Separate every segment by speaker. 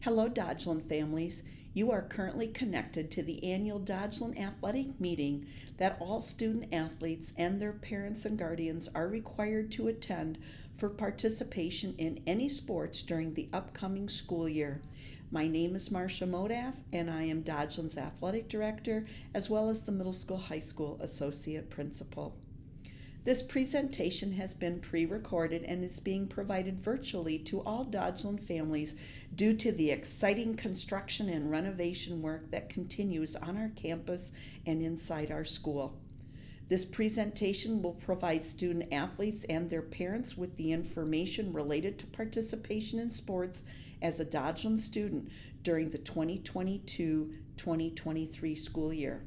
Speaker 1: Hello, Dodgeland families. You are currently connected to the annual Dodgeland Athletic Meeting that all student athletes and their parents and guardians are required to attend for participation in any sports during the upcoming school year. My name is Marcia Modaff, and I am Dodgeland's Athletic Director, as well as the Middle School High School Associate Principal. This presentation has been pre-recorded and is being provided virtually to all Dodgeland families due to the exciting construction and renovation work that continues on our campus and inside our school. This presentation will provide student athletes and their parents with the information related to participation in sports as a Dodgeland student during the 2022-2023 school year.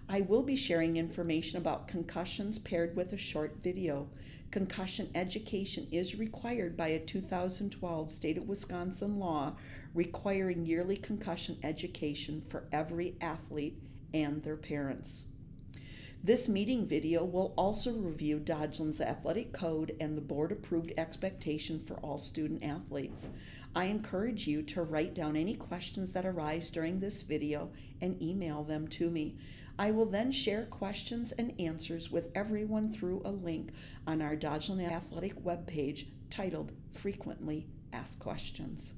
Speaker 1: I will be sharing information about concussions paired with a short video. Concussion education is required by a 2012 state of Wisconsin law requiring yearly concussion education for every athlete and their parents. This meeting video will also review Dodgeland's athletic code and the board-approved expectation for all student athletes. I encourage you to write down any questions that arise during this video and email them to me. I will then share questions and answers with everyone through a link on our Dodgeland Athletic webpage titled Frequently Asked Questions.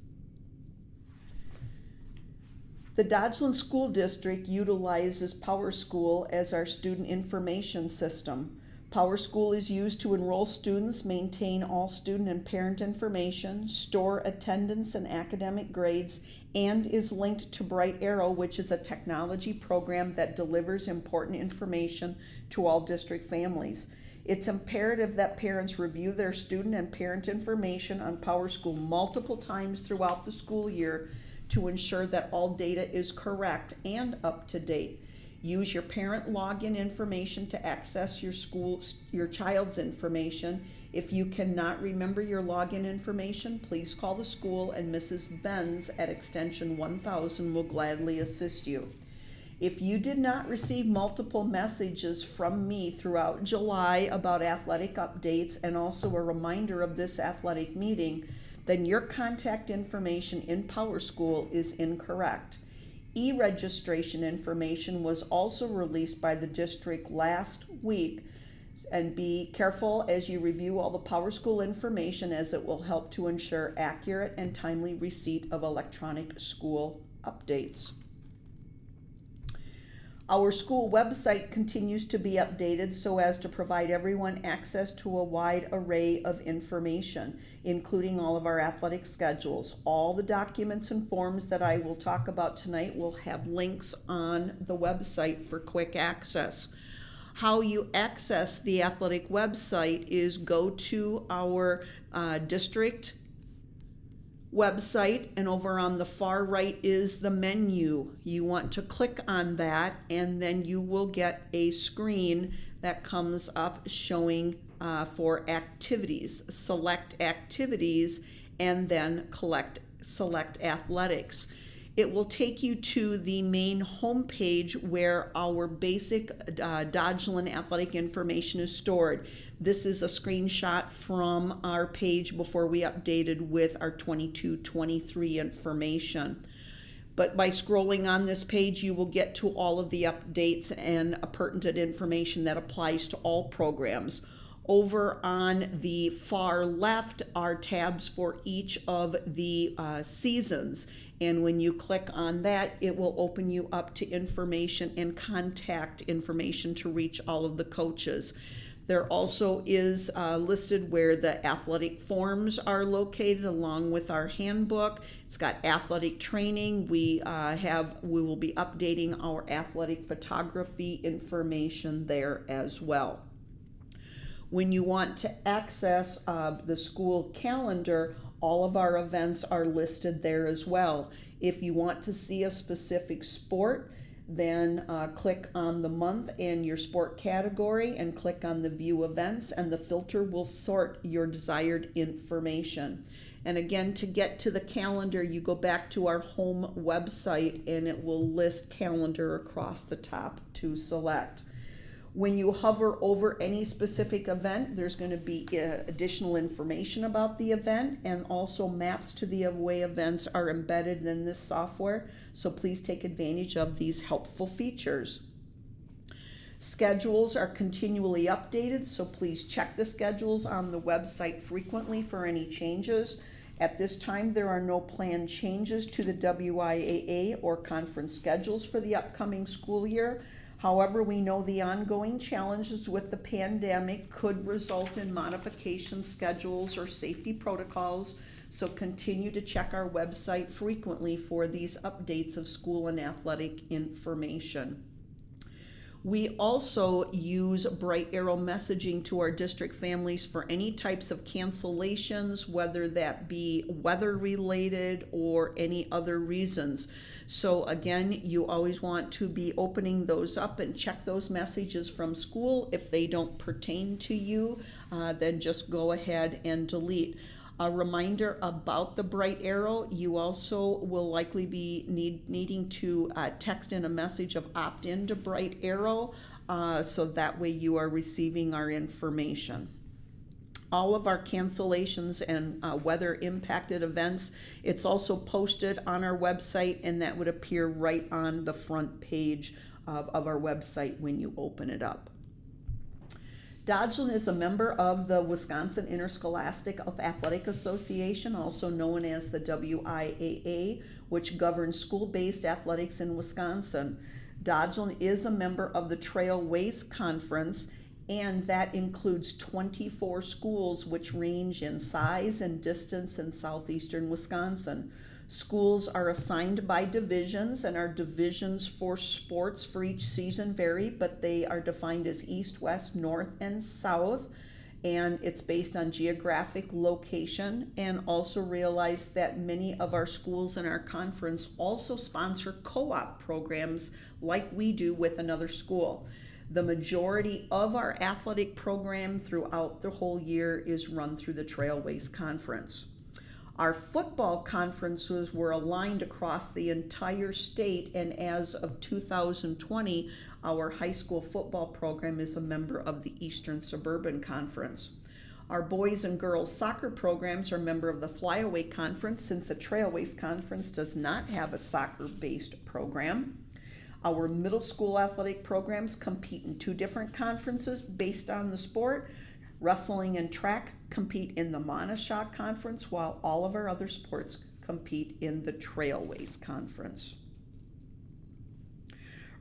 Speaker 1: The Dodgeland School District utilizes PowerSchool as our student information system. PowerSchool is used to enroll students, maintain all student and parent information, store attendance and academic grades, and is linked to Bright Arrow, which is a technology program that delivers important information to all district families. It's imperative that parents review their student and parent information on PowerSchool multiple times throughout the school year to ensure that all data is correct and up to date. Use your parent login information to access your child's information. If you cannot remember your login information, please call the school and Mrs. Benz at extension 1000 will gladly assist you. If you did not receive multiple messages from me throughout July about athletic updates and also a reminder of this athletic meeting, then your contact information in PowerSchool is incorrect. E-registration information was also released by the district last week, and be careful as you review all the PowerSchool information as it will help to ensure accurate and timely receipt of electronic school updates. Our school website continues to be updated so as to provide everyone access to a wide array of information, including all of our athletic schedules. All the documents and forms that I will talk about tonight will have links on the website for quick access. How you access the athletic website is go to our district website, and over on the far right is the menu. You want to click on that, and then you will get a screen that comes up showing for activities. Select activities and then select athletics. It will take you to the main homepage where our basic Dodgeland athletic information is stored. This is a screenshot from our page before we updated with our 22-23 information. But by scrolling on this page, you will get to all of the updates and pertinent information that applies to all programs. Over on the far left are tabs for each of the seasons. And when you click on that, it will open you up to information and contact information to reach all of the coaches. There also is listed where the athletic forms are located along with our handbook. It's got athletic training. We will be updating our athletic photography information there as well. When you want to access the school calendar, all of our events are listed there as well. If you want to see a specific sport, then click on the month and your sport category and click on the view events, and the filter will sort your desired information. And again, to get to the calendar, you go back to our home website and it will list calendar across the top to select. When you hover over any specific event, there's going to be additional information about the event, and also maps to the away events are embedded in this software, so please take advantage of these helpful features. Schedules are continually updated, so please check the schedules on the website frequently for any changes. At this time, there are no planned changes to the WIAA or conference schedules for the upcoming school year. However, we know the ongoing challenges with the pandemic could result in modification schedules or safety protocols, so continue to check our website frequently for these updates of school and athletic information. We also use Bright Arrow messaging to our district families for any types of cancellations, whether that be weather related or any other reasons. So again, you always want to be opening those up and check those messages from school. If they don't pertain to you, then just go ahead and delete. A reminder about the Bright Arrow, you also will likely be needing to text in a message of opt-in to Bright Arrow, so that way you are receiving our information. All of our cancellations and weather impacted events, it's also posted on our website, and that would appear right on the front page of our website when you open it up. Dodgeland is a member of the Wisconsin Interscholastic Athletic Association, also known as the WIAA, which governs school-based athletics in Wisconsin. Dodgeland is a member of the Trailways Conference, and that includes 24 schools which range in size and distance in southeastern Wisconsin. Schools are assigned by divisions, and our divisions for sports for each season vary, but they are defined as east, west, north, and south, and it's based on geographic location. And also realize that many of our schools in our conference also sponsor co-op programs like we do with another school. The majority of our athletic program throughout the whole year is run through the Trailways Conference. Our football conferences were aligned across the entire state, and as of 2020, our high school football program is a member of the Eastern Suburban Conference. Our boys and girls soccer programs are a member of the Flyaway Conference, since the Trailways Conference does not have a soccer-based program. Our middle school athletic programs compete in two different conferences based on the sport. Wrestling and track compete in the Monashaw Conference, while all of our other sports compete in the Trailways Conference.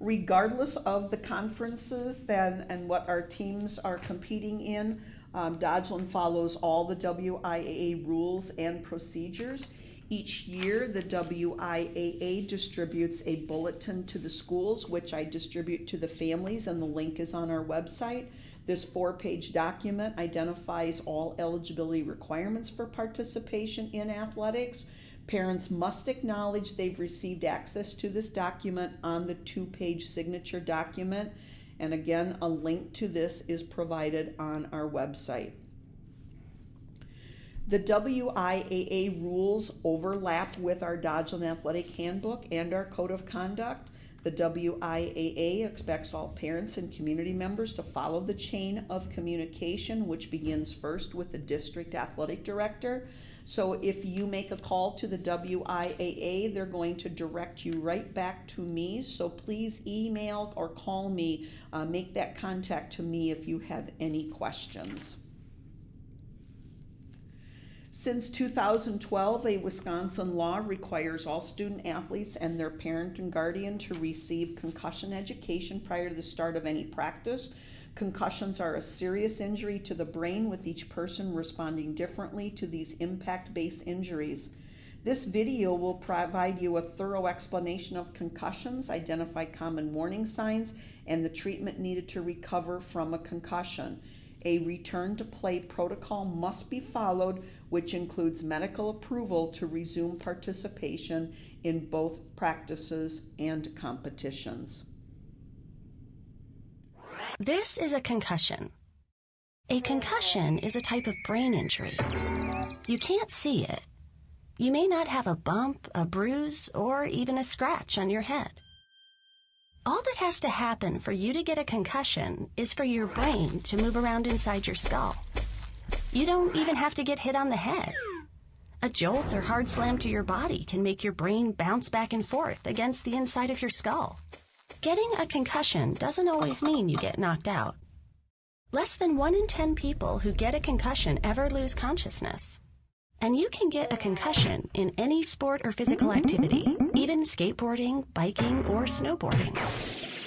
Speaker 1: Regardless of the conferences and what our teams are competing in, Dodgeland follows all the WIAA rules and procedures. Each year, the WIAA distributes a bulletin to the schools, which I distribute to the families, and the link is on our website. This 4-page document identifies all eligibility requirements for participation in athletics. Parents must acknowledge they've received access to this document on the 2-page signature document. And again, a link to this is provided on our website. The WIAA rules overlap with our Dodgeland Athletic Handbook and our Code of Conduct. The WIAA expects all parents and community members to follow the chain of communication, which begins first with the district athletic director. So if you make a call to the WIAA, they're going to direct you right back to me. So please email or call me, make that contact to me if you have any questions. Since 2012, a Wisconsin law requires all student athletes and their parent and guardian to receive concussion education prior to the start of any practice. Concussions are a serious injury to the brain, with each person responding differently to these impact-based injuries. This video will provide you a thorough explanation of concussions, identify common warning signs, and the treatment needed to recover from a concussion. A return to play protocol must be followed, which includes medical approval to resume participation in both practices and competitions.
Speaker 2: This is a concussion. A concussion is a type of brain injury. You can't see it. You may not have a bump, a bruise, or even a scratch on your head. All that has to happen for you to get a concussion is for your brain to move around inside your skull. You don't even have to get hit on the head. A jolt or hard slam to your body can make your brain bounce back and forth against the inside of your skull. Getting a concussion doesn't always mean you get knocked out. Less than 1 in 10 people who get a concussion ever lose consciousness. And you can get a concussion in any sport or physical activity, even skateboarding, biking, or snowboarding.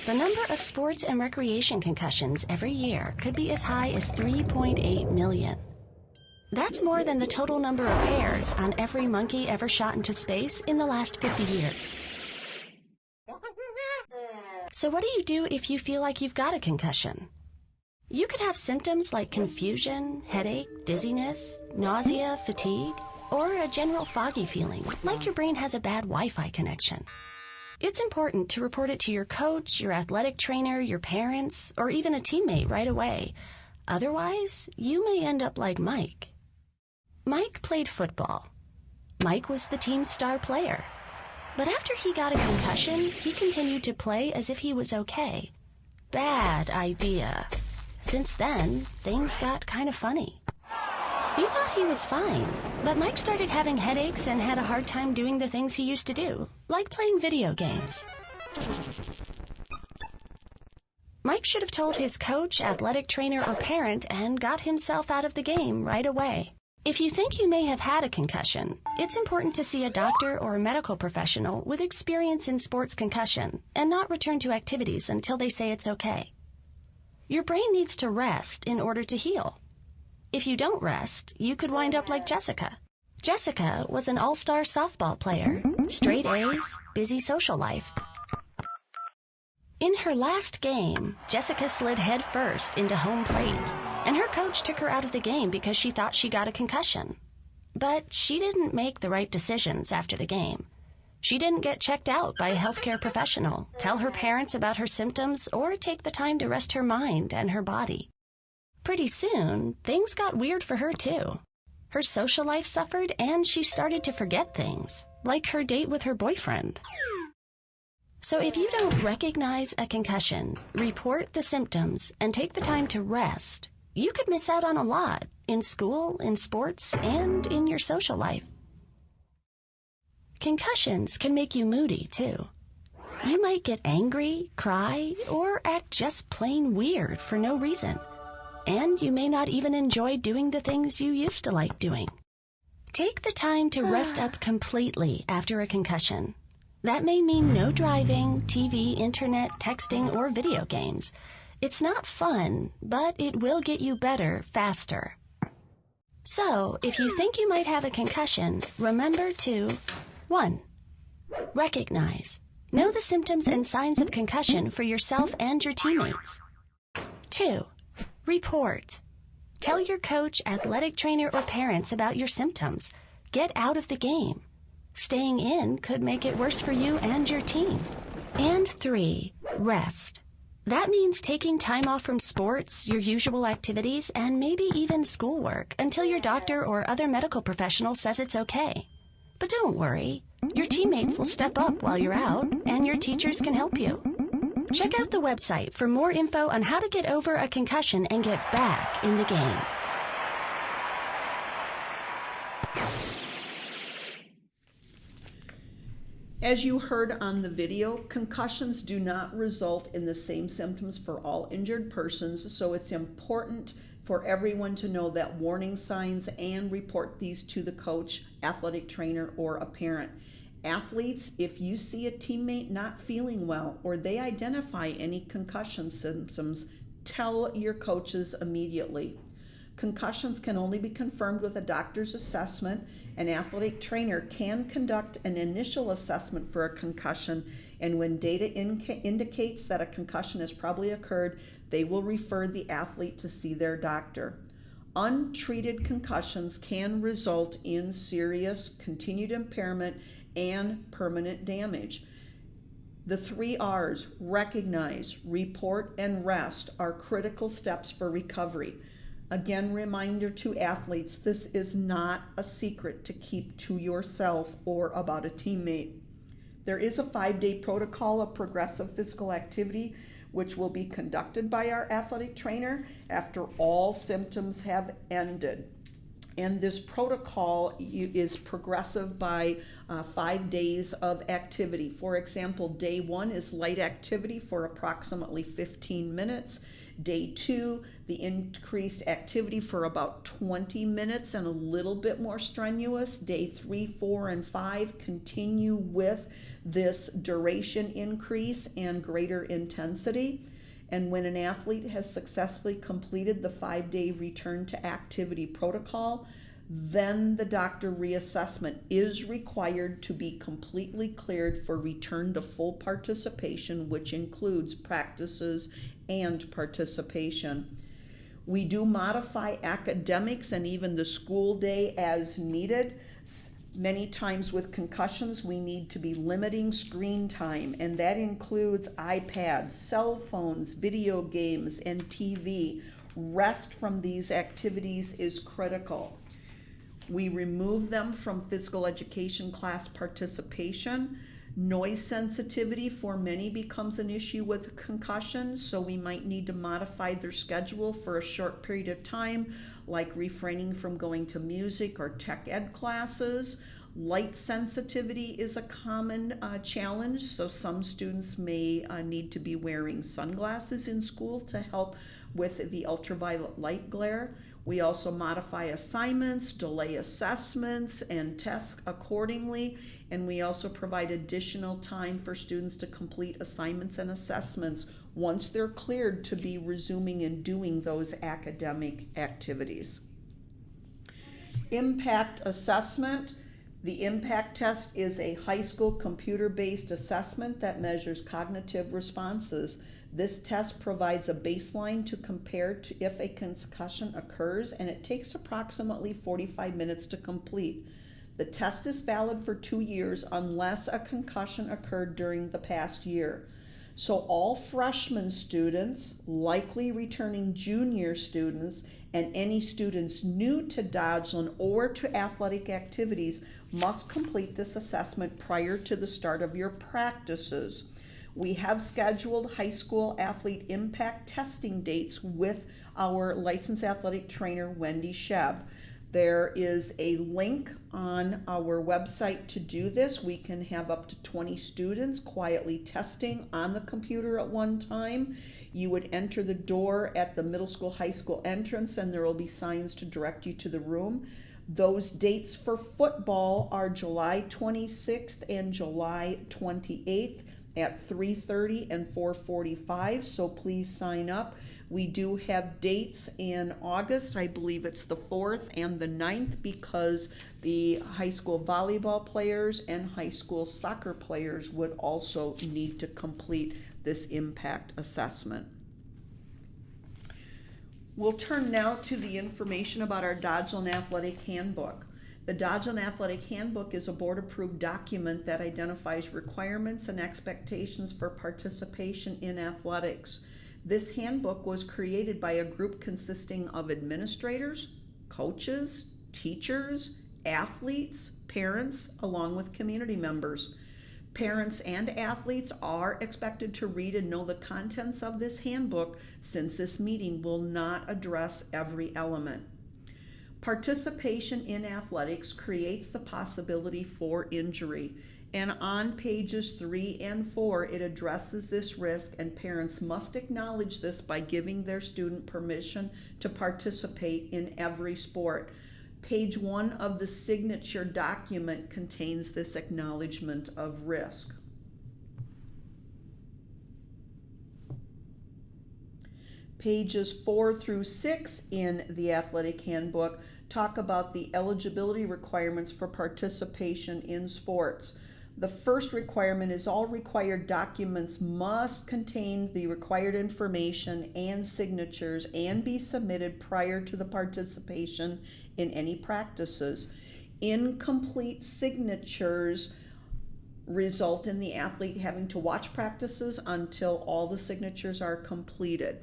Speaker 2: The number of sports and recreation concussions every year could be as high as 3.8 million. That's more than the total number of hairs on every monkey ever shot into space in the last 50 years. So what do you do if you feel like you've got a concussion? You could have symptoms like confusion, headache, dizziness, nausea, fatigue, or a general foggy feeling, like your brain has a bad Wi-Fi connection. It's important to report it to your coach, your athletic trainer, your parents, or even a teammate right away. Otherwise, you may end up like Mike. Mike played football. Mike was the team's star player. But after he got a concussion, he continued to play as if he was okay. Bad idea. Since then, things got kind of funny. He thought he was fine, but Mike started having headaches and had a hard time doing the things he used to do, like playing video games. Mike should have told his coach, athletic trainer, or parent and got himself out of the game right away. If you think you may have had a concussion, it's important to see a doctor or a medical professional with experience in sports concussion and not return to activities until they say it's okay. Your brain needs to rest in order to heal. If you don't rest, you could wind up like Jessica. Jessica was an all-star softball player, straight A's, busy social life. In her last game, Jessica slid head first into home plate, and her coach took her out of the game because she thought she got a concussion. But she didn't make the right decisions after the game. She didn't get checked out by a healthcare professional, tell her parents about her symptoms, or take the time to rest her mind and her body. Pretty soon, things got weird for her too. Her social life suffered and she started to forget things, like her date with her boyfriend. So if you don't recognize a concussion, report the symptoms, and take the time to rest, you could miss out on a lot in school, in sports, and in your social life. Concussions can make you moody, too. You might get angry, cry, or act just plain weird for no reason. And you may not even enjoy doing the things you used to like doing. Take the time to rest up completely after a concussion. That may mean no driving, TV, internet, texting, or video games. It's not fun, but it will get you better faster. So, if you think you might have a concussion, remember to 1. Recognize. Know the symptoms and signs of concussion for yourself and your teammates. 2. Report. Tell your coach, athletic trainer, or parents about your symptoms. Get out of the game. Staying in could make it worse for you and your team. And 3. Rest. That means taking time off from sports, your usual activities, and maybe even schoolwork until your doctor or other medical professional says it's okay. But don't worry. Your teammates will step up while you're out, and your teachers can help you. Check out the website for more info on how to get over a concussion and get back in the game.
Speaker 1: As you heard on the video, concussions do not result in the same symptoms for all injured persons, so it's important for everyone to know that warning signs and report these to the coach, athletic trainer, or a parent. Athletes, if you see a teammate not feeling well or they identify any concussion symptoms, tell your coaches immediately. Concussions can only be confirmed with a doctor's assessment. An athletic trainer can conduct an initial assessment for a concussion, and when data indicates that a concussion has probably occurred, they will refer the athlete to see their doctor. Untreated concussions can result in serious continued impairment and permanent damage. The 3 R's, recognize, report, and rest, are critical steps for recovery. Again, reminder to athletes, this is not a secret to keep to yourself or about a teammate. There is a 5-day protocol of progressive physical activity, which will be conducted by our athletic trainer after all symptoms have ended. And this protocol is progressive by 5 days of activity. For example, day 1 is light activity for approximately 15 minutes. Day 2, the increased activity for about 20 minutes and a little bit more strenuous. Day 3, 4, and 5 continue with this duration increase and greater intensity. And when an athlete has successfully completed the 5-day return to activity protocol, then the doctor reassessment is required to be completely cleared for return to full participation, which includes practices and participation. We do modify academics and even the school day as needed. Many times with concussions, we need to be limiting screen time, and that includes iPads, cell phones, video games, and TV. Rest from these activities is critical. We remove them from physical education class participation. Noise sensitivity for many becomes an issue with concussions, so we might need to modify their schedule for a short period of time, like refraining from going to music or tech ed classes. Light sensitivity is a common challenge, so some students may need to be wearing sunglasses in school to help with the ultraviolet light glare. We also modify assignments, delay assessments, and tests accordingly, and we also provide additional time for students to complete assignments and assessments once they're cleared to be resuming and doing those academic activities. Impact assessment. The impact test is a high school computer-based assessment that measures cognitive responses. This test provides a baseline to compare to if a concussion occurs, and it takes approximately 45 minutes to complete. The test is valid for 2 years unless a concussion occurred during the past year. So all freshman students, likely returning junior students, and any students new to Dodgeland or to athletic activities must complete this assessment prior to the start of your practices. We have scheduled high school athlete impact testing dates with our licensed athletic trainer, Wendy Shebb. There is a link on our website to do this. We can have up to 20 students quietly testing on the computer at one time. You would enter the door at the middle school, high school entrance, and there will be signs to direct you to the room. Those dates for football are July 26th and July 28th. At 3:30 and 4:45, so please sign up. We do have dates in August. I believe it's the 4th and the 9th because the high school volleyball players and high school soccer players would also need to complete this impact assessment. We'll turn now to the information about our Dodgeland Athletic Handbook. The Dodgeland Athletic Handbook is a board-approved document that identifies requirements and expectations for participation in athletics. This handbook was created by a group consisting of administrators, coaches, teachers, athletes, parents, along with community members. Parents and athletes are expected to read and know the contents of this handbook, since this meeting will not address every element. Participation in athletics creates the possibility for injury, and on pages 3 and 4 it addresses this risk, and parents must acknowledge this by giving their student permission to participate in every sport. Page 1 of the signature document contains this acknowledgement of risk. Pages 4 through 6 in the Athletic Handbook talk about the eligibility requirements for participation in sports. The first requirement is all required documents must contain the required information and signatures and be submitted prior to the participation in any practices. Incomplete signatures result in the athlete having to watch practices until all the signatures are completed.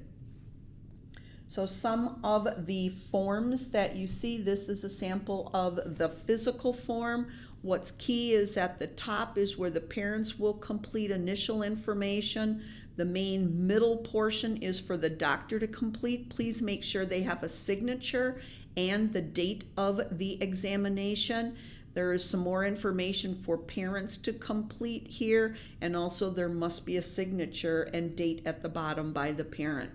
Speaker 1: So some of the forms that you see, this is a sample of the physical form. What's key is at the top is where the parents will complete initial information. The main middle portion is for the doctor to complete. Please make sure they have a signature and the date of the examination. There is some more information for parents to complete here, and also there must be a signature and date at the bottom by the parent.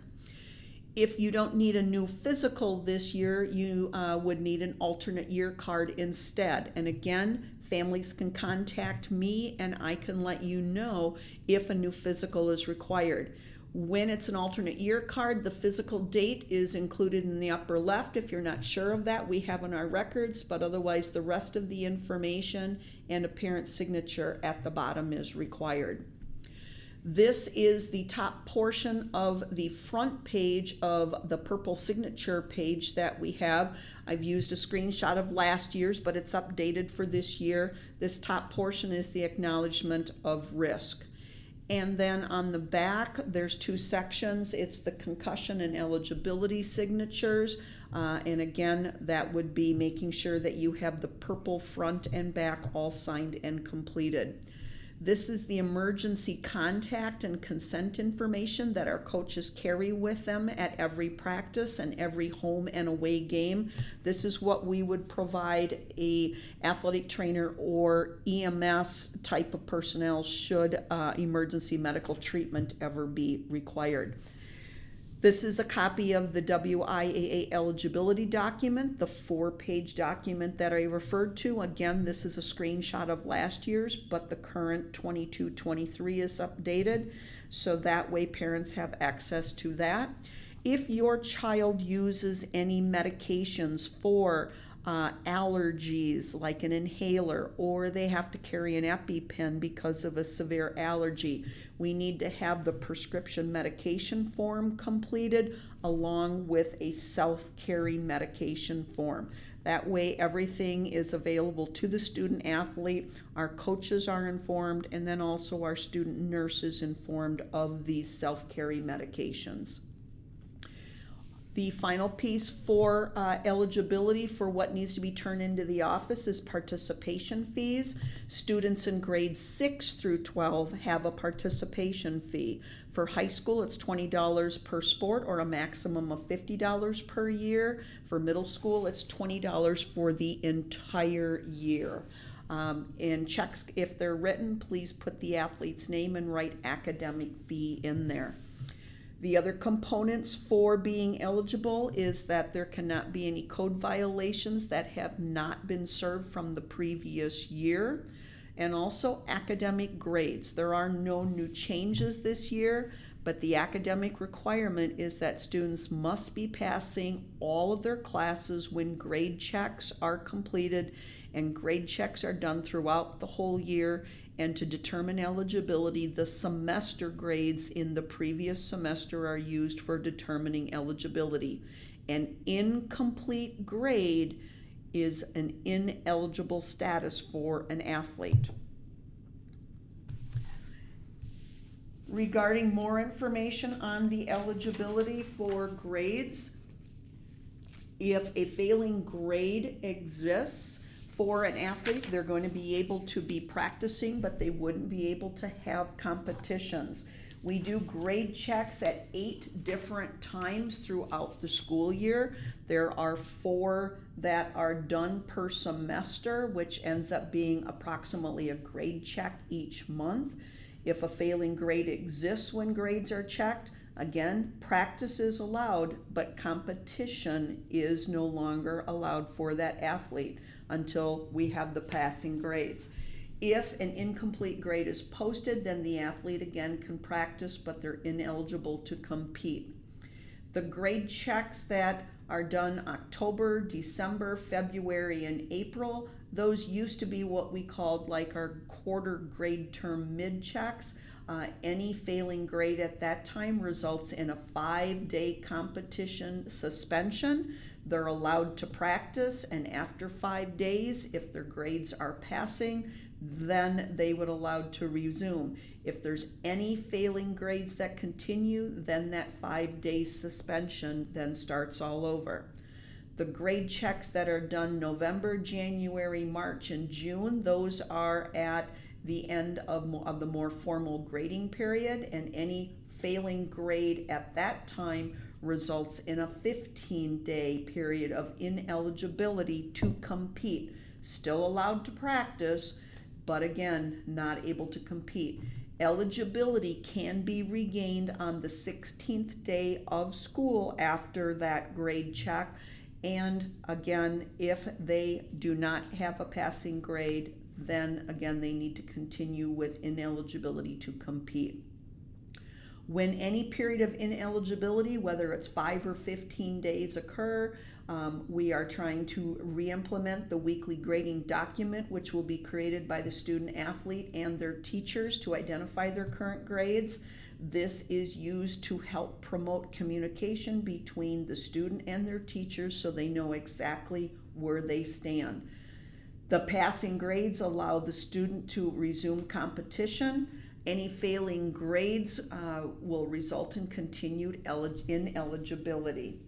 Speaker 1: If you don't need a new physical this year, you would need an alternate year card instead. And again, families can contact me and I can let you know if a new physical is required. When it's an alternate year card, the physical date is included in the upper left. If you're not sure of that, we have in our records, but otherwise the rest of the information and a parent's signature at the bottom is required. This is the top portion of the front page of the purple signature page that we have. I've used a screenshot of last year's, but it's updated for this year. This top portion is the acknowledgement of risk. And then on the back, there's two sections. It's the concussion and eligibility signatures. And again, that would be making sure that you have the purple front and back all signed and completed. This is the emergency contact and consent information that our coaches carry with them at every practice and every home and away game. This is what we would provide a athletic trainer or EMS type of personnel should emergency medical treatment ever be required. This is a copy of the WIAA eligibility document, the 4-page document that I referred to. Again, this is a screenshot of last year's, but the current 22-23 is updated, so that way parents have access to that. If your child uses any medications for allergies like an inhaler, or they have to carry an EpiPen because of a severe allergy, we need to have the prescription medication form completed along with a self-carry medication form. That way everything is available to the student athlete, our coaches are informed, and then also our student nurses informed of these self-carry medications. The final piece for eligibility for what needs to be turned into the office is participation fees. Students in grades 6 through 12 have a participation fee. For high school, it's $20 per sport or a maximum of $50 per year. For middle school, it's $20 for the entire year. And checks, if they're written, please put the athlete's name and write academic fee in there. The other components for being eligible is that there cannot be any code violations that have not been served from the previous year, and also academic grades. There are no new changes this year, but the academic requirement is that students must be passing all of their classes when grade checks are completed, and grade checks are done throughout the whole year. And to determine eligibility, the semester grades in the previous semester are used for determining eligibility. An incomplete grade is an ineligible status for an athlete. Regarding more information on the eligibility for grades, if a failing grade exists for an athlete, they're going to be able to be practicing, but they wouldn't be able to have competitions. We do grade checks at 8 different times throughout the school year. There are 4 that are done per semester, which ends up being approximately a grade check each month. If a failing grade exists when grades are checked, again, practice is allowed, but competition is no longer allowed for that athlete until we have the passing grades. If an incomplete grade is posted, then the athlete again can practice, but they're ineligible to compete. The grade checks that are done October, December, February, and April, those used to be what we called like our quarter grade term mid checks. Any failing grade at that time results in a 5-day competition suspension. They're allowed to practice, and after 5 days, if their grades are passing, then they would allowed to resume. If there's any failing grades that continue, then that 5-day suspension then starts all over. The grade checks that are done November, January, March, and June, those are at the end of the more formal grading period, and any failing grade at that time results in a 15-day period of ineligibility to compete. Still allowed to practice, but again, not able to compete. Eligibility can be regained on the 16th day of school after that grade check. And again, if they do not have a passing grade, then again, they need to continue with ineligibility to compete. When any period of ineligibility, whether it's 5 or 15 days occur, we are trying to re-implement the weekly grading document, which will be created by the student athlete and their teachers to identify their current grades. This is used to help promote communication between the student and their teachers so they know exactly where they stand. The passing grades allow the student to resume competition. Any failing grades will result in continued ineligibility.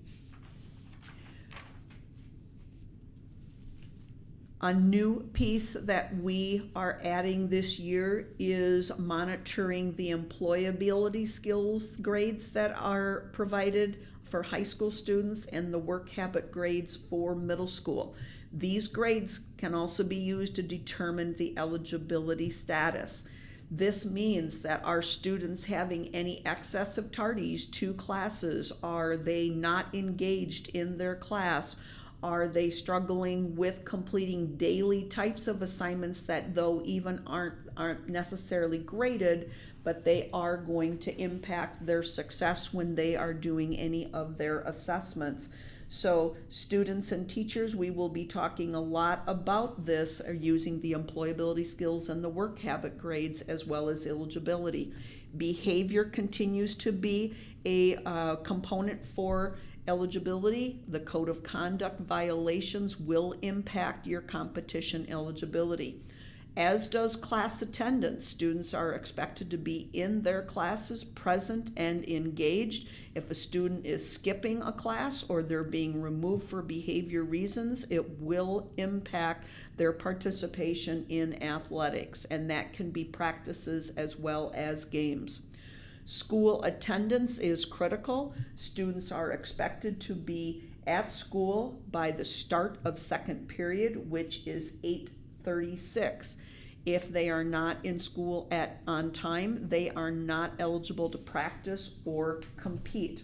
Speaker 1: A new piece that we are adding this year is monitoring the employability skills grades that are provided for high school students and the work habit grades for middle school. These grades can also be used to determine the eligibility status. This means that are students having any excess of tardies to classes? Are they not engaged in their class? Are they struggling with completing daily types of assignments that though even aren't necessarily graded, but they are going to impact their success when they are doing any of their assessments? So students and teachers, we will be talking a lot about this, using the employability skills and the work habit grades as well as eligibility. Behavior continues to be a component for eligibility. The code of conduct violations will impact your competition eligibility, as does class attendance. Students are expected to be in their classes, present and engaged. If a student is skipping a class or they're being removed for behavior reasons, it will impact their participation in athletics, and that can be practices as well as games. School attendance is critical. Students are expected to be at school by the start of second period, which is 8:36. If they are not in school on time, they are not eligible to practice or compete.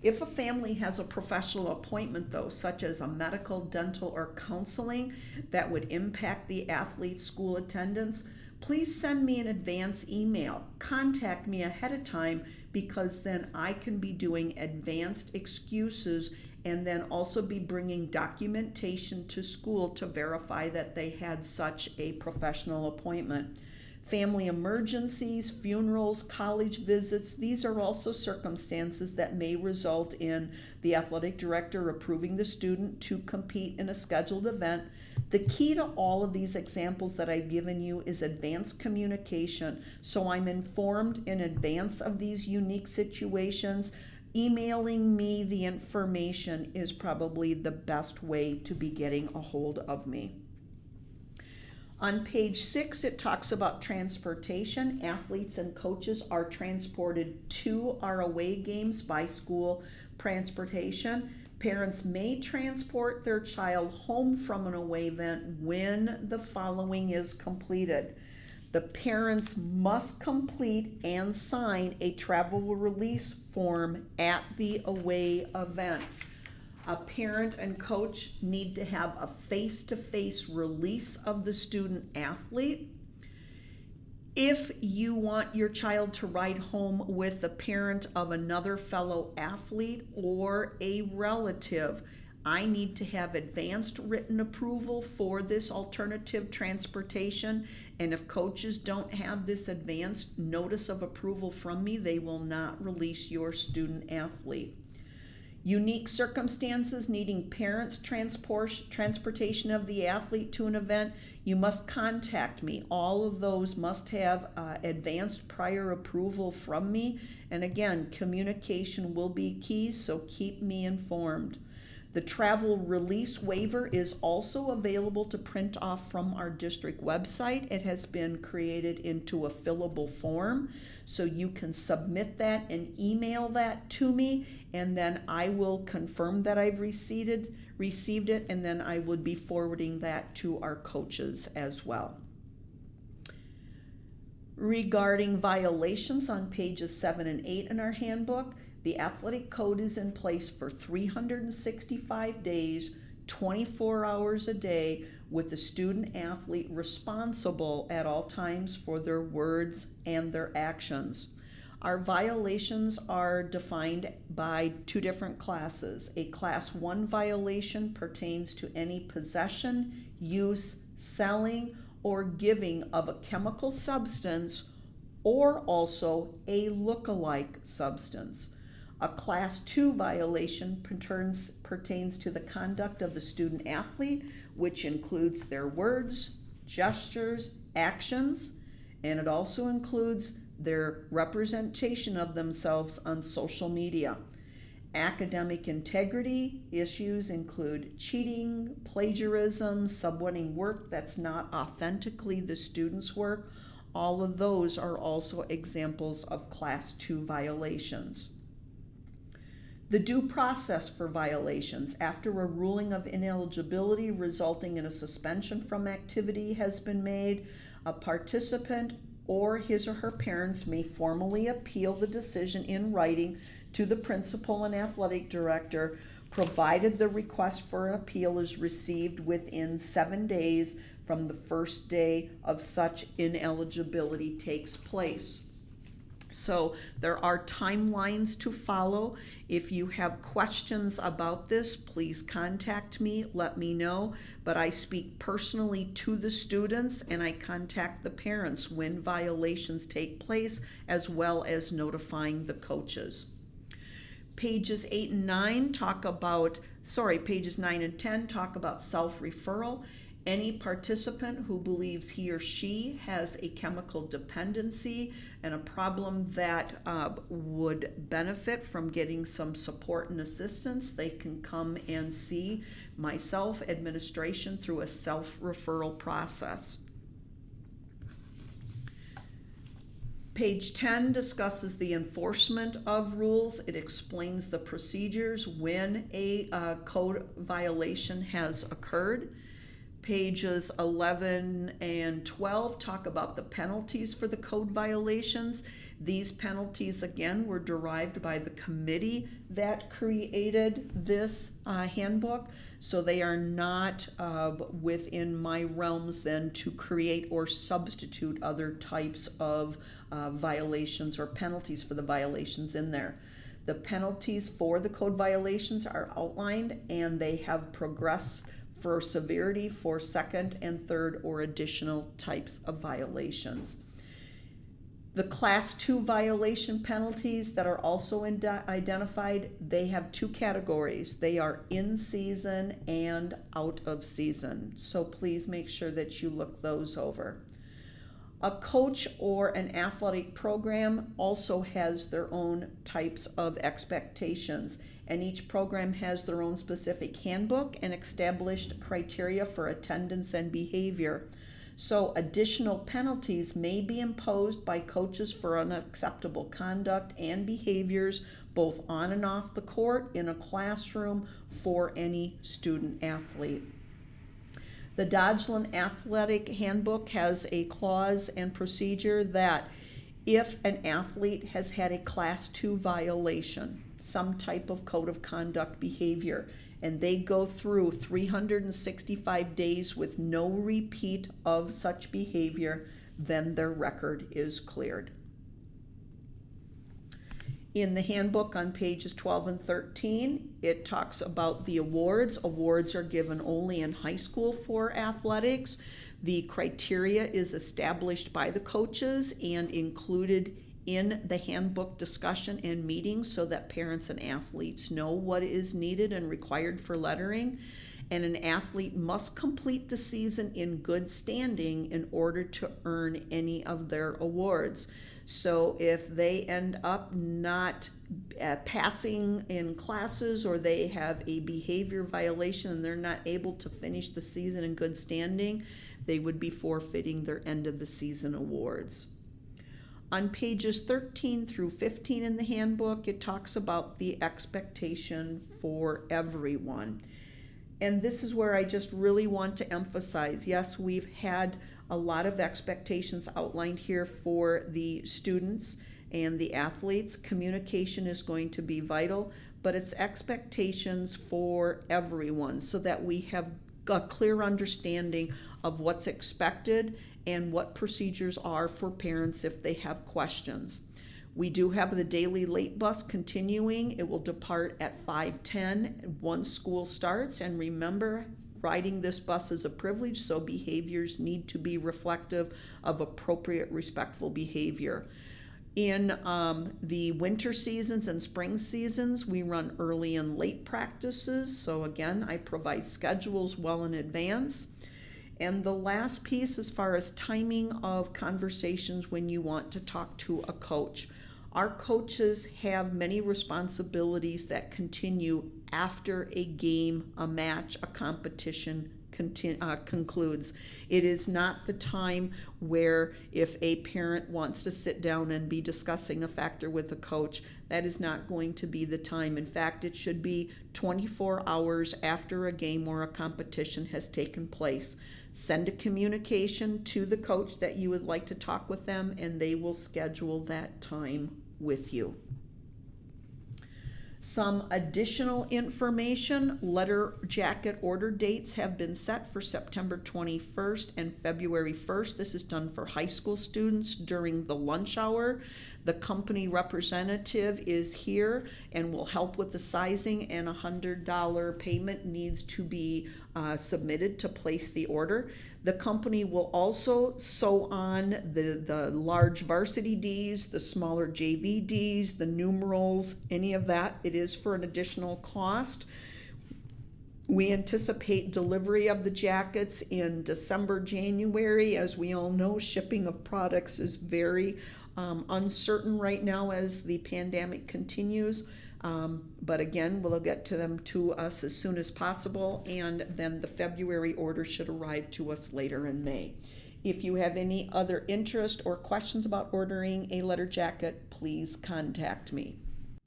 Speaker 1: If a family has a professional appointment, though, such as a medical, dental, or counseling that would impact the athlete's school attendance, please send me an advance email. Contact me ahead of time, because then I can be doing advanced excuses and then also be bringing documentation to school to verify that they had such a professional appointment. Family emergencies, funerals, college visits, these are also circumstances that may result in the athletic director approving the student to compete in a scheduled event. The key to all of these examples that I've given you is advanced communication. So I'm informed in advance of these unique situations. Emailing me the information is probably the best way to be getting a hold of me. On page 6, it talks about transportation. Athletes and coaches are transported to our away games by school transportation. Parents may transport their child home from an away event when the following is completed. The parents must complete and sign a travel release form at the away event. A parent and coach need to have a face-to-face release of the student athlete. If you want your child to ride home with the parent of another fellow athlete or a relative, I need to have advanced written approval for this alternative transportation. And if coaches don't have this advanced notice of approval from me, they will not release your student athlete. Unique circumstances needing parents' transportation of the athlete to an event, you must contact me. All of those must have advanced prior approval from me. And again, communication will be key, so keep me informed. The travel release waiver is also available to print off from our district website. It has been created into a fillable form, so you can submit that and email that to me, and then I will confirm that I've received it, and then I would be forwarding that to our coaches as well. Regarding violations on pages 7 and 8 in our handbook, the athletic code is in place for 365 days, 24 hours a day, with the student athlete responsible at all times for their words and their actions. Our violations are defined by 2 different classes. A Class 1 violation pertains to any possession, use, selling, or giving of a chemical substance or also a look-alike substance. A Class 2 violation pertains to the conduct of the student athlete, which includes their words, gestures, actions, and it also includes their representation of themselves on social media. Academic integrity issues include cheating, plagiarism, subletting work that's not authentically the student's work. All of those are also examples of Class 2 violations. The due process for violations after a ruling of ineligibility resulting in a suspension from activity has been made, a participant or his or her parents may formally appeal the decision in writing to the principal and athletic director, provided the request for an appeal is received within 7 days from the first day of such ineligibility takes place. So there are timelines to follow. If you have questions about this, please contact me, let me know. But I speak personally to the students and I contact the parents when violations take place, as well as notifying the coaches. Pages 8 and 9 pages 9 and 10 talk about self-referral. Any participant who believes he or she has a chemical dependency and a problem that would benefit from getting some support and assistance, they can come and see myself, administration, through a self-referral process. Page 10 discusses the enforcement of rules. It explains the procedures when a code violation has occurred. Pages 11 and 12 talk about the penalties for the code violations. These penalties, again, were derived by the committee that created this handbook, so they are not within my realms then to create or substitute other types of violations or penalties for the violations in there. The penalties for the code violations are outlined, and they have progressed for severity for second and third or additional types of violations. The Class 2 violation penalties that are also identified, they have 2 categories. They are in season and out of season. So please make sure that you look those over. A coach or an athletic program also has their own types of expectations, and each program has their own specific handbook and established criteria for attendance and behavior. So additional penalties may be imposed by coaches for unacceptable conduct and behaviors both on and off the court, in a classroom, for any student athlete. The Dodgeland Athletic Handbook has a clause and procedure that if an athlete has had a Class 2 violation, some type of code of conduct behavior, and they go through 365 days with no repeat of such behavior, then their record is cleared. In the handbook on pages 12 and 13, it talks about the awards. Awards are given only in high school for athletics. The criteria is established by the coaches and included in the handbook discussion and meetings so that parents and athletes know what is needed and required for lettering. And an athlete must complete the season in good standing in order to earn any of their awards. So if they end up not passing in classes, or they have a behavior violation and they're not able to finish the season in good standing, they would be forfeiting their end of the season awards. On pages 13 through 15 in the handbook, it talks about the expectation for everyone. And this is where I just really want to emphasize, yes, we've had a lot of expectations outlined here for the students and the athletes. Communication is going to be vital, but it's expectations for everyone so that we have a clear understanding of what's expected and what procedures are for parents if they have questions. We do have the daily late bus continuing. It will depart at 5:10 once school starts. And remember, riding this bus is a privilege, so behaviors need to be reflective of appropriate, respectful behavior. In the winter seasons and spring seasons, we run early and late practices. So again, I provide schedules well in advance. And the last piece, as far as timing of conversations when you want to talk to a coach. Our coaches have many responsibilities that continue after a game, a match, a competition concludes. It is not the time where if a parent wants to sit down and be discussing a factor with a coach, that is not going to be the time. In fact, it should be 24 hours after a game or a competition has taken place. Send a communication to the coach that you would like to talk with them, and they will schedule that time with you. Some additional information: letter jacket order dates have been set for September 21st and February 1st. This is done for high school students during the lunch hour. The company representative is here and will help with the sizing, and a $100 payment needs to be submitted to place the order. The company will also sew on the large varsity Ds, the smaller JV Ds, the numerals, any of that. It is for an additional cost. We anticipate delivery of the jackets in December, January. As we all know, shipping of products is very uncertain right now as the pandemic continues. But again, we'll get to them to us as soon as possible, and then the February order should arrive to us later in May. If you have any other interest or questions about ordering a letter jacket, please contact me.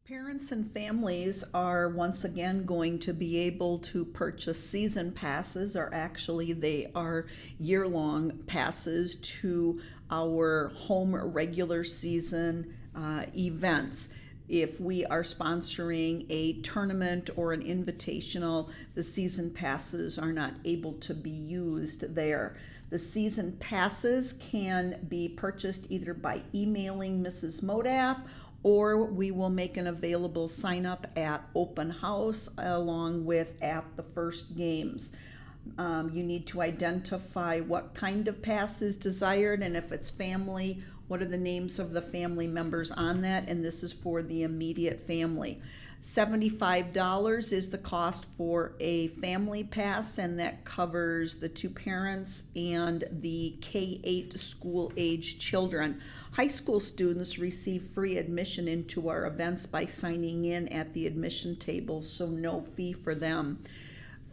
Speaker 1: Parents and families are once again going to be able to purchase season passes, or actually they are year-long passes to our home regular season events. If we are sponsoring a tournament or an invitational, the season passes are not able to be used there. The season passes can be purchased either by emailing Mrs. Modaff, or we will make an available sign up at open house along with at the first games. You need to identify what kind of pass is desired, and if it's family, what are the names of the family members on that, and this is for the immediate family. $75 is the cost for a family pass, and that covers the two parents and the K-8 school-age children. High school students receive free admission into our events by signing in at the admission table, so no fee for them.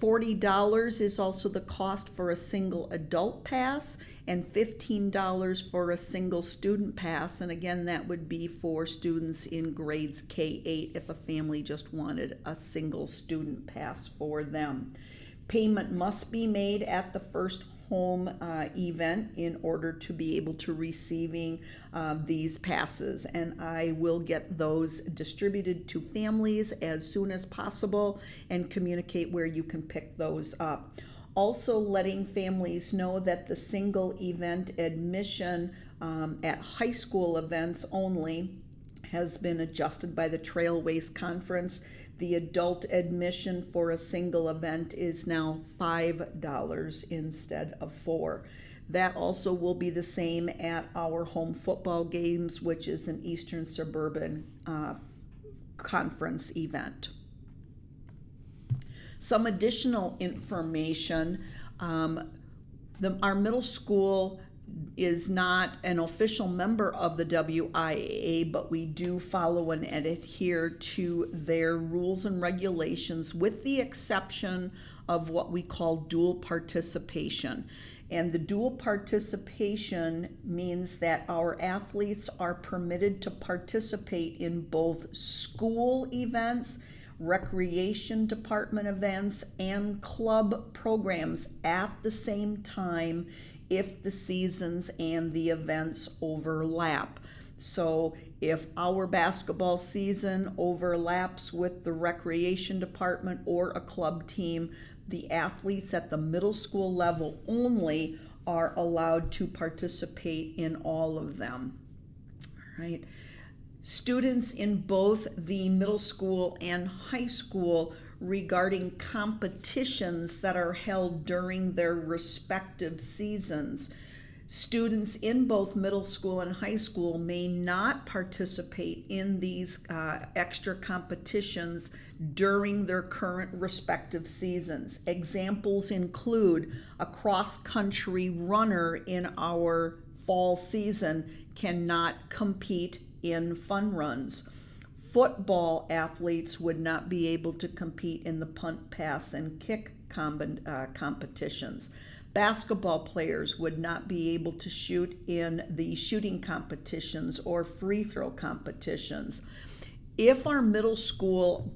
Speaker 1: $40 is also the cost for a single adult pass, and $15 for a single student pass. And again, that would be for students in grades K-8 if a family just wanted a single student pass for them. Payment must be made at the first home event in order to be able to receiving these passes, and I will get those distributed to families as soon as possible and communicate where you can pick those up. Also letting families know that the single event admission at high school events only has been adjusted by the Trailways Conference. The adult admission for a single event is now $5 instead of $4. That also will be the same at our home football games, which is an Eastern Suburban Conference event. Some additional information. Our middle school is not an official member of the WIAA, but we do follow and adhere to their rules and regulations, with the exception of what we call dual participation. And the dual participation means that our athletes are permitted to participate in both school events, recreation department events, and club programs at the same time if the seasons and the events overlap. So if our basketball season overlaps with the recreation department or a club team, the athletes at the middle school level only are allowed to participate in all of them. All right. Students in both the middle school and high school, regarding competitions that are held during their respective seasons, students in both middle school and high school may not participate in these extra competitions during their current respective seasons. Examples include a cross-country runner in our fall season cannot compete in fun runs. Football athletes would not be able to compete in the punt, pass, and kick competitions. Basketball players would not be able to shoot in the shooting competitions or free throw competitions. If our middle school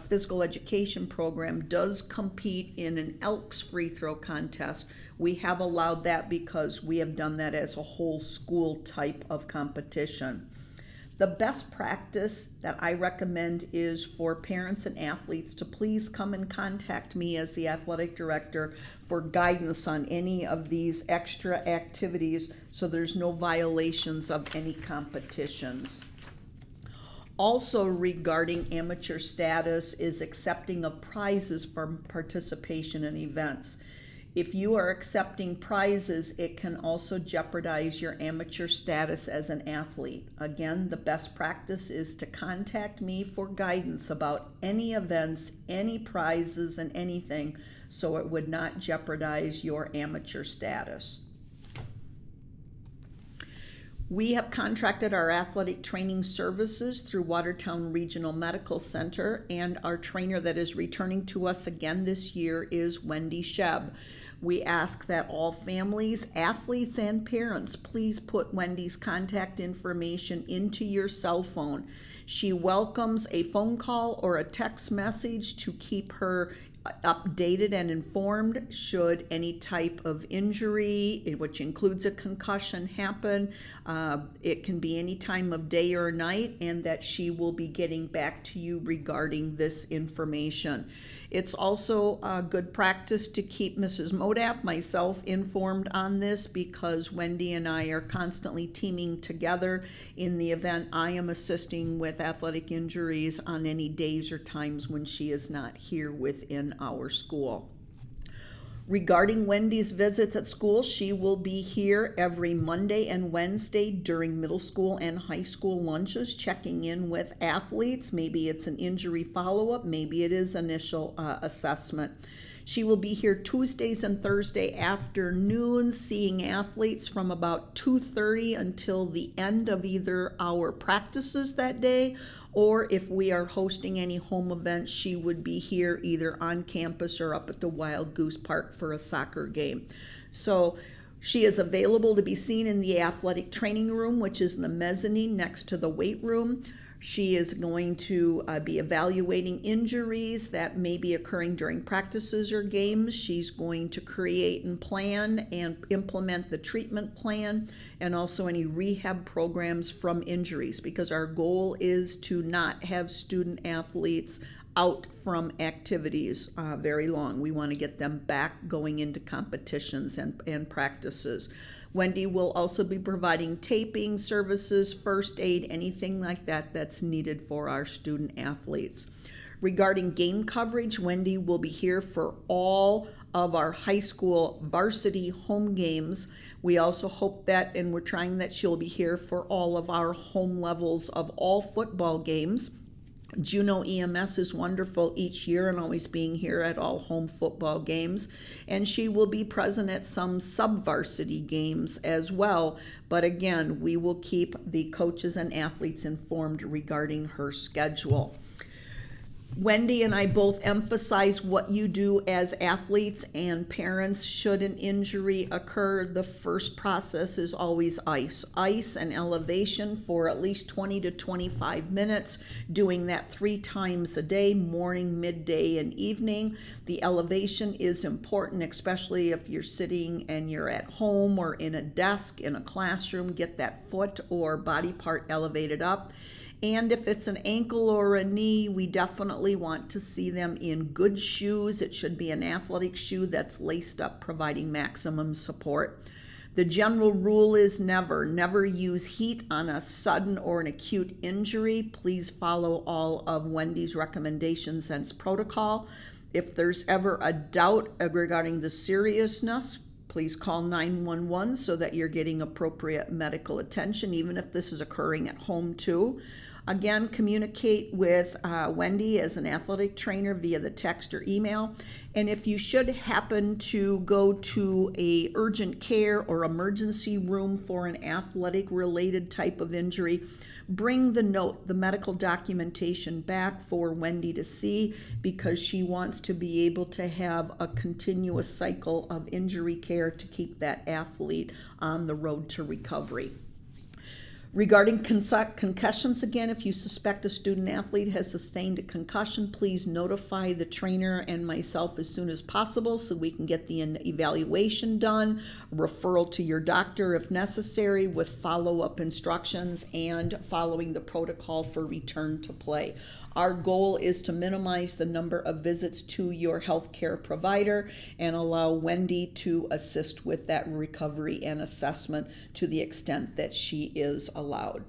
Speaker 1: physical education program does compete in an Elks free throw contest, we have allowed that because we have done that as a whole school type of competition. The best practice that I recommend is for parents and athletes to please come and contact me as the athletic director for guidance on any of these extra activities, so there's no violations of any competitions. Also, regarding amateur status is accepting of prizes for participation in events. If you are accepting prizes, it can also jeopardize your amateur status as an athlete. Again, the best practice is to contact me for guidance about any events, any prizes, and anything, so it would not jeopardize your amateur status. We have contracted our athletic training services through Watertown Regional Medical Center, and our trainer that is returning to us again this year is Wendy Shebb. We ask that all families, athletes, and parents please put Wendy's contact information into your cell phone. She welcomes a phone call or a text message to keep her updated and informed should any type of injury, which includes a concussion, happen. It can be any time of day or night, and that she will be getting back to you regarding this information. It's also a good practice to keep Mrs. Modaf, myself, informed on this, because Wendy and I are constantly teaming together in the event I am assisting with athletic injuries on any days or times when she is not here within our school. Regarding Wendy's visits at school, she will be here every Monday and Wednesday during middle school and high school lunches, checking in with athletes. Maybe it's an injury follow-up, maybe it is initial assessment. She will be here Tuesdays and Thursday afternoons, seeing athletes from about 2:30 until the end of either our practices that day, or if we are hosting any home events, she would be here either on campus or up at the Wild Goose Park for a soccer game. So she is available to be seen in the athletic training room, which is in the mezzanine next to the weight room. She is going to be evaluating injuries that may be occurring during practices or games. She's going to create and plan and implement the treatment plan, and also any rehab programs from injuries, because our goal is to not have student athletes out from activities very long. We want to get them back going into competitions and practices. Wendy will also be providing taping services, first aid, anything like that that's needed for our student athletes. Regarding game coverage, Wendy will be here for all of our high school varsity home games. We also hope that, and we're trying that she'll be here for all of our home levels of all football games. Juno EMS is wonderful each year and always being here at all home football games. And she will be present at some sub-varsity games as well. But again, we will keep the coaches and athletes informed regarding her schedule. Wendy and I both emphasize what you do as athletes and parents. Should an injury occur, the first process is always ice. Ice and elevation for at least 20 to 25 minutes, doing that 3 times a day, morning, midday, and evening. The elevation is important, especially if you're sitting and you're at home or in a desk, in a classroom. Get that foot or body part elevated up. And if it's an ankle or a knee, we definitely want to see them in good shoes. It should be an athletic shoe that's laced up, providing maximum support. The general rule is never use heat on a sudden or an acute injury. Please follow all of Wendy's recommendations and protocol. If there's ever a doubt regarding the seriousness, please call 911 so that you're getting appropriate medical attention, even if this is occurring at home too. Again, communicate with Wendy as an athletic trainer via the text or email. And if you should happen to go to a urgent care or emergency room for an athletic related type of injury, bring the note, the medical documentation back for Wendy to see, because she wants to be able to have a continuous cycle of injury care to keep that athlete on the road to recovery. Regarding concussions, again, if you suspect a student athlete has sustained a concussion, please notify the trainer and myself as soon as possible so we can get the evaluation done, referral to your doctor if necessary, with follow-up instructions and following the protocol for return to play. Our goal is to minimize the number of visits to your healthcare provider and allow Wendy to assist with that recovery and assessment to the extent that she is allowed.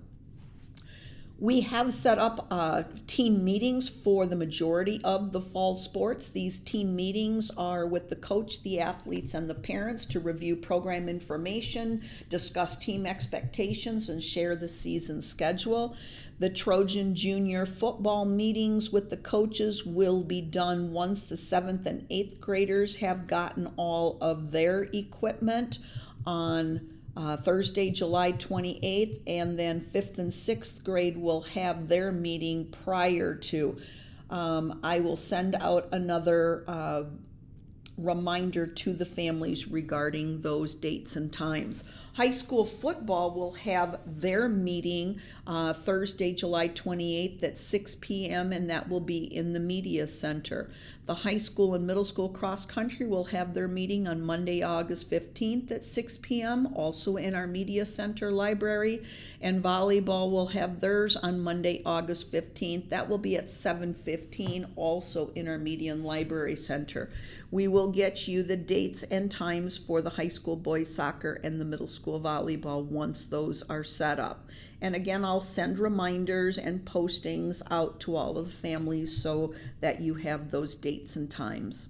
Speaker 1: We have set up team meetings for the majority of the fall sports. These team meetings are with the coach, the athletes, and the parents to review program information, discuss team expectations, and share the season schedule. The Trojan Junior football meetings with the coaches will be done once the 7th and 8th graders have gotten all of their equipment on Thursday, July 28th, and then 5th and 6th grade will have their meeting prior to. I will send out another reminder to the families regarding those dates and times. High school football will have their meeting Thursday, July 28th at 6 p.m., and that will be in the media center. The high school and middle school cross country will have their meeting on Monday, August 15th at 6 p.m., also in our media center library. And volleyball will have theirs on Monday, August 15th. That will be at 7:15, also in our media and library center. We will get you the dates and times for the high school boys soccer and the middle school volleyball once those are set up. And again, I'll send reminders and postings out to all of the families so that you have those dates and times.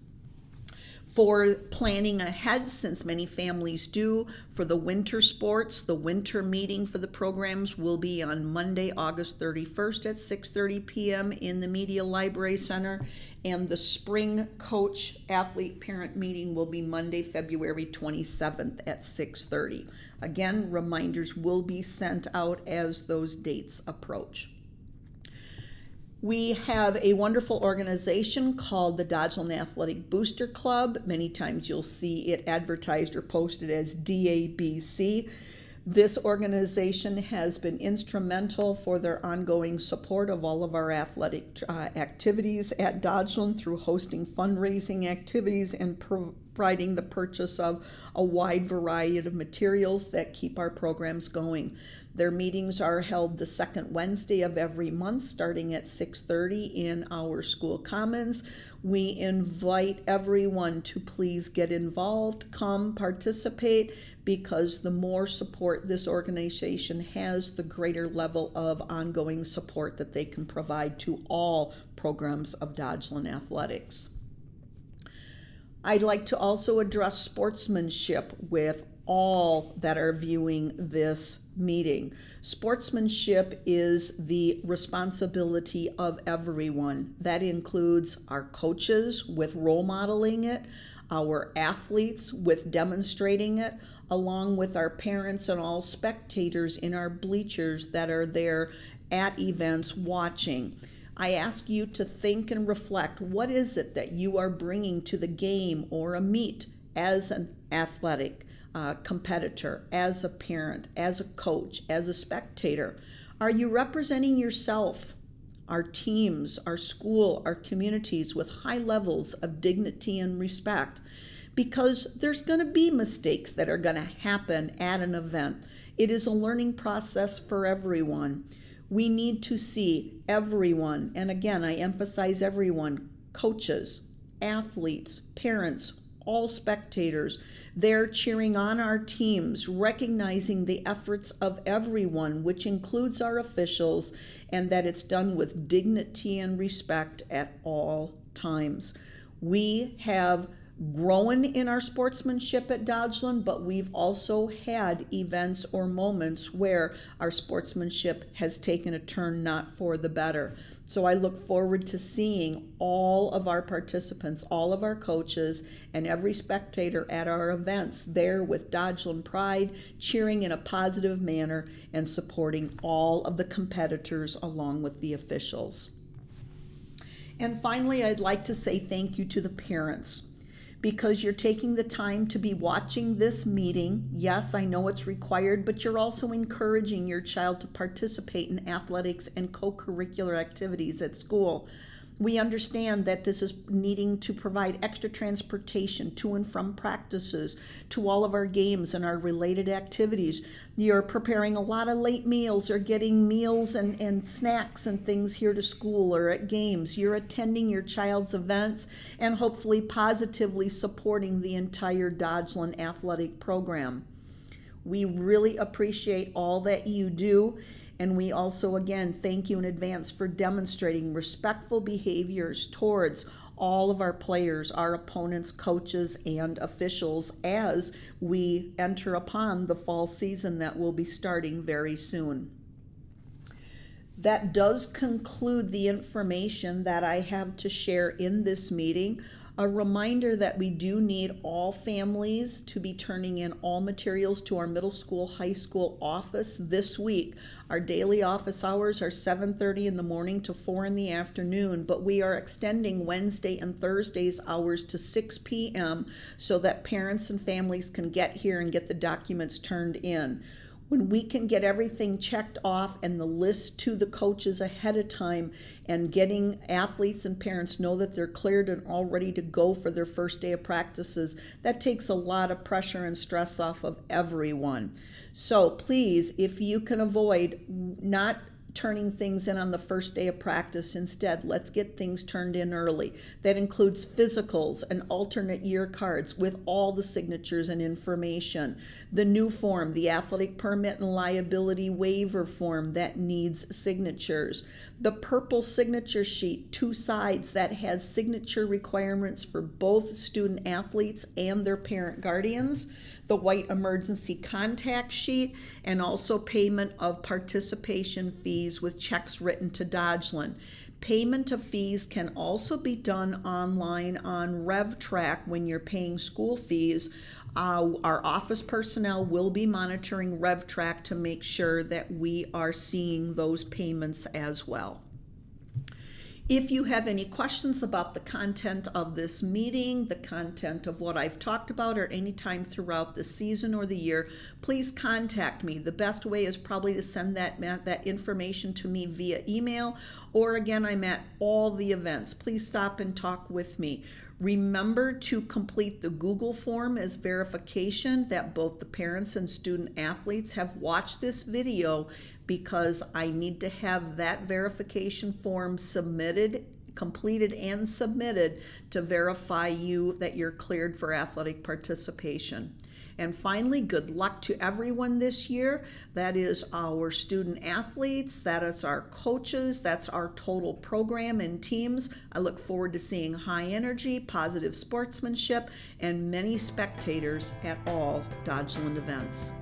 Speaker 1: For planning ahead, since many families do, for the winter sports, the winter meeting for the programs will be on Monday, August 31st at 6:30 p.m. in the Media Library Center, and the spring coach athlete parent meeting will be Monday, February 27th at 6:30. Again, reminders will be sent out as those dates approach. We have a wonderful organization called the Dodgeland Athletic Booster Club. Many times you'll see it advertised or posted as DABC. This organization has been instrumental for their ongoing support of all of our athletic activities at Dodgeland through hosting fundraising activities and providing the purchase of a wide variety of materials that keep our programs going. Their meetings are held the second Wednesday of every month, starting at 6:30 in our school commons. We invite everyone to please get involved, come participate, because the more support this organization has, the greater level of ongoing support that they can provide to all programs of Dodgeland athletics. I'd like to also address sportsmanship with all that are viewing this meeting. Sportsmanship is the responsibility of everyone. That includes our coaches with role modeling it, our athletes with demonstrating it, along with our parents and all spectators in our bleachers that are there at events watching. I ask you to think and reflect, what is it that you are bringing to the game or a meet as an athletic competitor, as a parent, as a coach, as a spectator? Are you representing yourself, our teams, our school, our communities with high levels of dignity and respect? Because there's going to be mistakes that are going to happen at an event. It is a learning process for everyone. We need to see everyone, and again, I emphasize everyone, coaches, athletes, parents, all spectators, they're cheering on our teams, recognizing the efforts of everyone, which includes our officials, and that it's done with dignity and respect at all times. We have grown in our sportsmanship at Dodgeland, but we've also had events or moments where our sportsmanship has taken a turn not for the better. So I look forward to seeing all of our participants, all of our coaches, and every spectator at our events there with Dodgeland pride, cheering in a positive manner and supporting all of the competitors along with the officials. And finally, I'd like to say thank you to the parents, because you're taking the time to be watching this meeting. Yes, I know it's required, but you're also encouraging your child to participate in athletics and co-curricular activities at school. We understand that this is needing to provide extra transportation to and from practices, to all of our games and our related activities. You're preparing a lot of late meals or getting meals and snacks and things here to school or at games. You're attending your child's events and hopefully positively supporting the entire Dodgeland athletic program. We really appreciate all that you do. And we also, again, thank you in advance for demonstrating respectful behaviors towards all of our players, our opponents, coaches, and officials as we enter upon the fall season that will be starting very soon. That does conclude the information that I have to share in this meeting. A reminder that we do need all families to be turning in all materials to our middle school, high school office this week. Our daily office hours are 7:30 in the morning to 4 in the afternoon, but we are extending Wednesday and Thursday's hours to 6 p.m. so that parents and families can get here and get the documents turned in. When we can get everything checked off and the list to the coaches ahead of time and getting athletes and parents know that they're cleared and all ready to go for their first day of practices, that takes a lot of pressure and stress off of everyone. So please, if you can avoid not turning things in on the first day of practice, instead, let's get things turned in early. That includes physicals and alternate year cards with all the signatures and information. The new form, the athletic permit and liability waiver form that needs signatures. The purple signature sheet, 2 sides, that has signature requirements for both student athletes and their parent guardians. The white emergency contact sheet, and also payment of participation fees with checks written to Dodgeland. Payment of fees can also be done online on RevTrack when you're paying school fees. Our office personnel will be monitoring RevTrack to make sure that we are seeing those payments as well. If you have any questions about the content of this meeting, the content of what I've talked about, or any time throughout the season or the year, please contact me. The best way is probably to send that information to me via email, or again, I'm at all the events. Please stop and talk with me. Remember to complete the Google form as verification that both the parents and student athletes have watched this video, because I need to have that verification form completed and submitted to verify you that you're cleared for athletic participation. And finally, good luck to everyone this year. That is our student athletes, that is our coaches, that's our total program and teams. I look forward to seeing high energy, positive sportsmanship, and many spectators at all Dodgeland events.